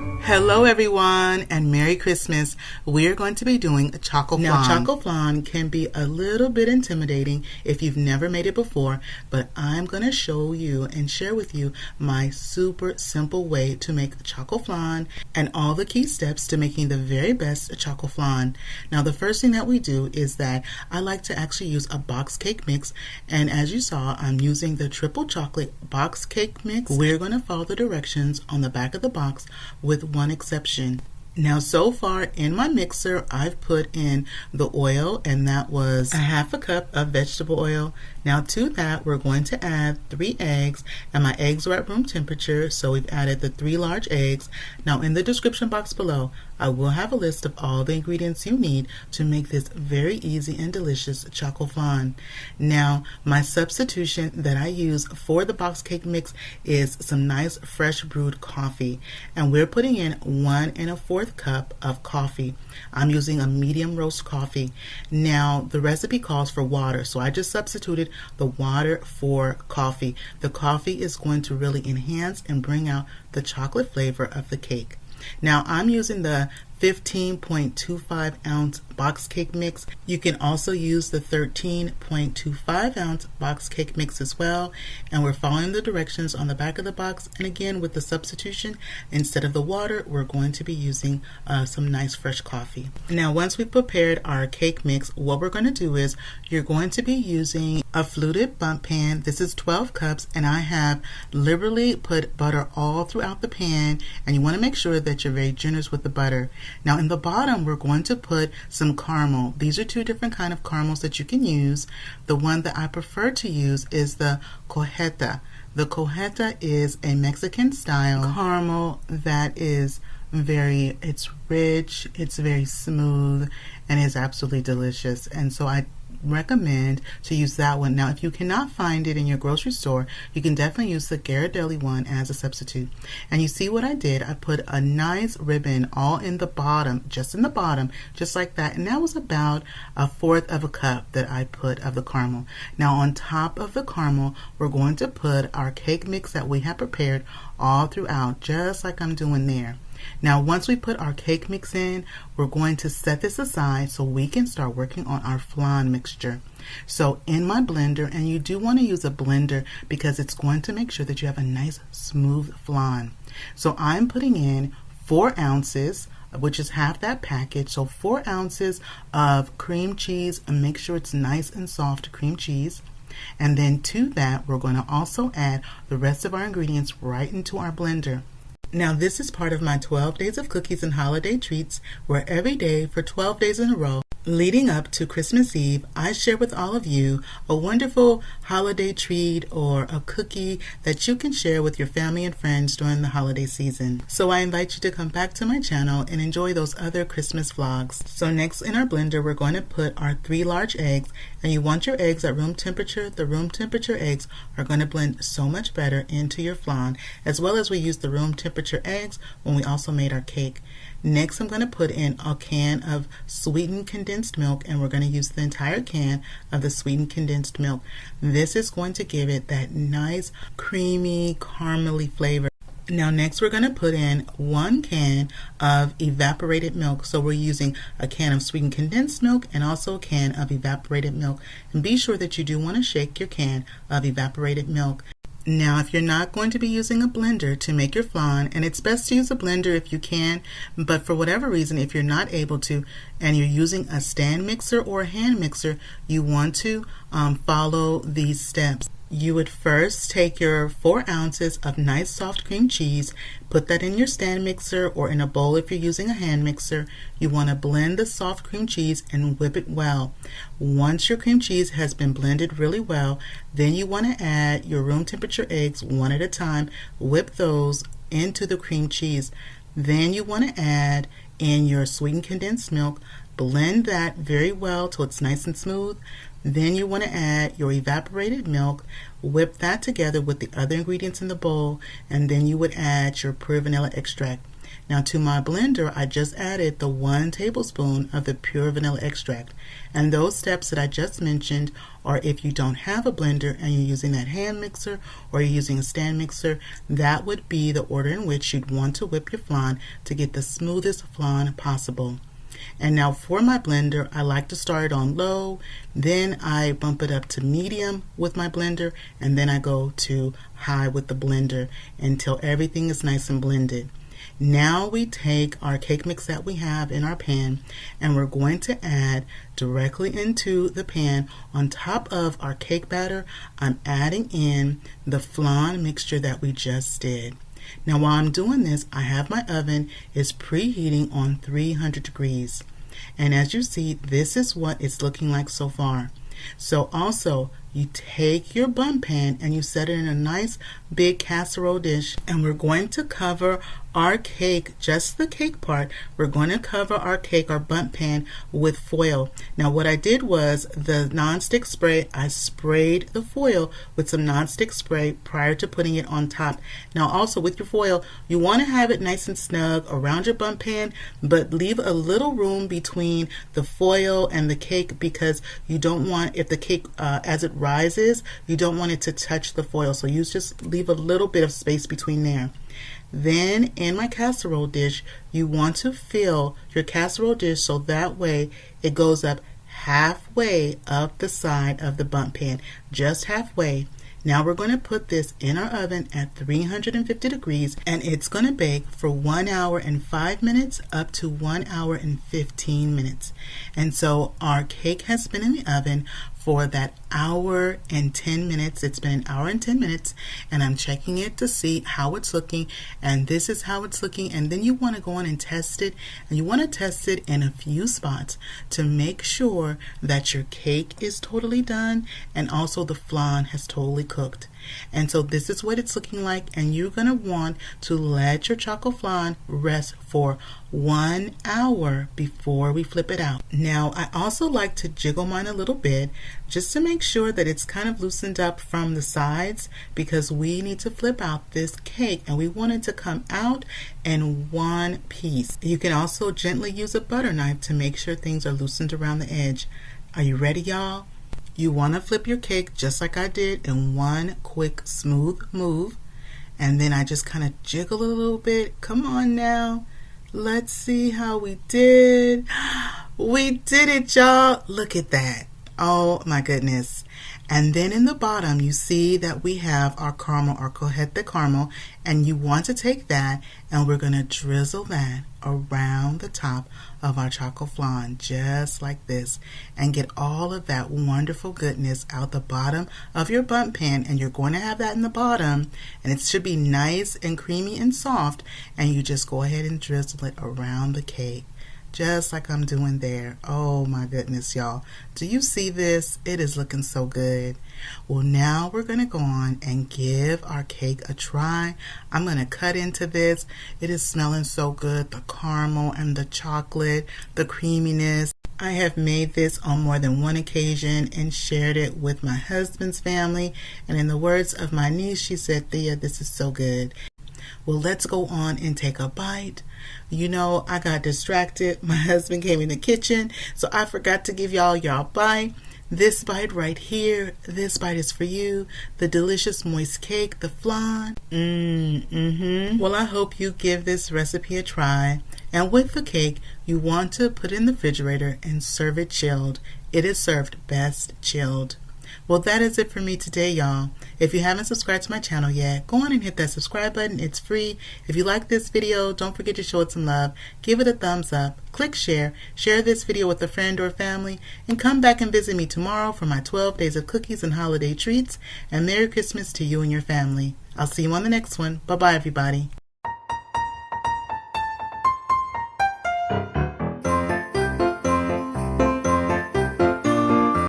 Hello everyone and Merry Christmas. We're going to be doing a Choco Flan. Now Choco Flan can be a little bit intimidating if you've never made it before, but I'm going to show you and share with you my super simple way to make Choco Flan and all the key steps to making the very best Choco Flan. Now the first thing that we do is that I like to actually use a box cake mix, and as you saw, I'm using the triple chocolate box cake mix. We're going to follow the directions on the back of the box with one exception. Now so far in my mixer I've put in the oil, and that was a half a cup of vegetable oil. Now to that we're going to add 3 eggs, and my eggs are at room temperature, so we've added the 3 large eggs. Now in the description box below I will have a list of all the ingredients you need to make this very easy and delicious Choco Flan. Now my substitution that I use for the box cake mix is some nice fresh brewed coffee, and we're putting in 1 1/4 cup of coffee. I'm using a medium roast coffee. Now the recipe calls for water, so I just substituted the water for coffee. The coffee is going to really enhance and bring out the chocolate flavor of the cake. Now I'm using the 15.25 ounce box cake mix. You can also use the 13.25 ounce box cake mix as well, and we're following the directions on the back of the box. And again, with the substitution, instead of the water we're going to be using some nice fresh coffee. Now once we've prepared our cake mix, what we're going to do is you're going to be using a fluted bundt pan. This is 12 cups, and I have liberally put butter all throughout the pan, and you want to make sure that you're very generous with the butter. Now in the bottom we're going to put some caramel. These are 2 different kind of caramels that you can use. The one that I prefer to use is the Cajeta. The Cajeta is a Mexican style caramel that is it's rich, it's very smooth, and is absolutely delicious, and so I recommend to use that one. Now if you cannot find it in your grocery store, you can definitely use the Ghirardelli one as a substitute. And you see what I did, I put a nice ribbon all in the bottom, just in the bottom, just like that, and that was about 1/4 of a cup that I put of the caramel. Now on top of the caramel we're going to put our cake mix that we have prepared all throughout, just like I'm doing there. Now once we put our cake mix in, we're going to set this aside so we can start working on our flan mixture. So in my blender, and you do want to use a blender because it's going to make sure that you have a nice smooth flan. So I'm putting in 4 ounces, which is half that package, so 4 ounces of cream cheese, and make sure it's nice and soft cream cheese. And then to that we're going to also add the rest of our ingredients right into our blender. Now this is part of my 12 days of cookies and holiday treats, where every day for 12 days in a row leading up to Christmas Eve, I share with all of you a wonderful holiday treat or a cookie that you can share with your family and friends during the holiday season. So I invite you to come back to my channel and enjoy those other Christmas vlogs. So next in our blender we're going to put our 3 large eggs, and you want your eggs at room temperature. The room temperature eggs are going to blend so much better into your flan, as well as we used the room temperature eggs when we also made our cake. Next I'm going to put in a can of sweetened condensed milk, and we're going to use the entire can of the sweetened condensed milk. This is going to give it that nice creamy caramely flavor. Now next we're going to put in 1 can of evaporated milk. So we're using a can of sweetened condensed milk and also a can of evaporated milk. And be sure that you do want to shake your can of evaporated milk. Now if you're not going to be using a blender to make your flan, and it's best to use a blender if you can, but for whatever reason if you're not able to and you're using a stand mixer or a hand mixer, you want to follow these steps. You would first take your 4 ounces of nice soft cream cheese, put that in your stand mixer or in a bowl if you're using a hand mixer. You want to blend the soft cream cheese and whip it well. Once your cream cheese has been blended really well, then you want to add your room temperature eggs one at a time. Whip those into the cream cheese. Then you want to add in your sweetened condensed milk. Blend that very well till it's nice and smooth. Then you want to add your evaporated milk, whip that together with the other ingredients in the bowl, and then you would add your pure vanilla extract. Now to my blender, I just added the 1 tablespoon of the pure vanilla extract. And those steps that I just mentioned are if you don't have a blender and you're using that hand mixer or you're using a stand mixer, that would be the order in which you'd want to whip your flan to get the smoothest flan possible. And now for my blender, I like to start it on low, then I bump it up to medium with my blender, and then I go to high with the blender until everything is nice and blended. Now we take our cake mix that we have in our pan and we're going to add directly into the pan on top of our cake batter. I'm adding in the flan mixture that we just did. Now while I'm doing this, I have my oven is preheating on 300 degrees. And as you see, this is what it's looking like so far. So also, you take your bun pan and you set it in a nice big casserole dish, and we're going to cover our cake, just the cake part, we're going to cover our cake, our bundt pan, with foil. Now what I did was the nonstick spray, I sprayed the foil with some nonstick spray prior to putting it on top. Now also with your foil, you want to have it nice and snug around your bundt pan, but leave a little room between the foil and the cake, because you don't want, if the cake as it rises, you don't want it to touch the foil, so you just leave a little bit of space between there. Then in my casserole dish, you want to fill your casserole dish so that way it goes up halfway up the side of the bundt pan, just halfway. Now we're going to put this in our oven at 350 degrees, and it's going to bake for 1 hour and 5 minutes up to 1 hour and 15 minutes. And so our cake has been in the oven for that hour and 10 minutes. It's been an hour and 10 minutes, and I'm checking it to see how it's looking, and this is how it's looking. And then you want to go on and test it, and you want to test it in a few spots to make sure that your cake is totally done and also the flan has totally cooked. And so this is what it's looking like, and you're going to want to let your choco flan rest for 1 hour before we flip it out. Now I also like to jiggle mine a little bit just to make sure that it's kind of loosened up from the sides, because we need to flip out this cake and we want it to come out in one piece. You can also gently use a butter knife to make sure things are loosened around the edge. Are you ready, y'all? You want to flip your cake just like I did in one quick smooth move, and then I just kind of jiggle a little bit. Come on now, let's see how we did. We did it, y'all. Look at that. Oh my goodness. And then in the bottom you see that we have our caramel, our Cajeta Caramel, and you want to take that and we're going to drizzle that around the top of our choco flan just like this, and get all of that wonderful goodness out the bottom of your bundt pan. And you're going to have that in the bottom, and it should be nice and creamy and soft, and you just go ahead and drizzle it around the cake just like I'm doing there. Oh my goodness, y'all. Do you see this? It is looking so good. Well, now we're going to go on and give our cake a try. I'm going to cut into this. It is smelling so good. The caramel and the chocolate, the creaminess. I have made this on more than one occasion and shared it with my husband's family. And in the words of my niece, she said, "Thea, this is so good." Well, let's go on and take a bite. You know, I got distracted. My husband came in the kitchen, so I forgot to give y'all bite. This bite right here, this bite is for you. The delicious moist cake, the flan. Well, I hope you give this recipe a try. And with the cake, you want to put it in the refrigerator and serve it chilled. It is served best chilled. Well, that is it for me today, y'all. If you haven't subscribed to my channel yet, go on and hit that subscribe button. It's free. If you like this video, don't forget to show it some love. Give it a thumbs up. Click share. Share this video with a friend or family. And come back and visit me tomorrow for my 12 days of cookies and holiday treats. And Merry Christmas to you and your family. I'll see you on the next one. Bye-bye, everybody.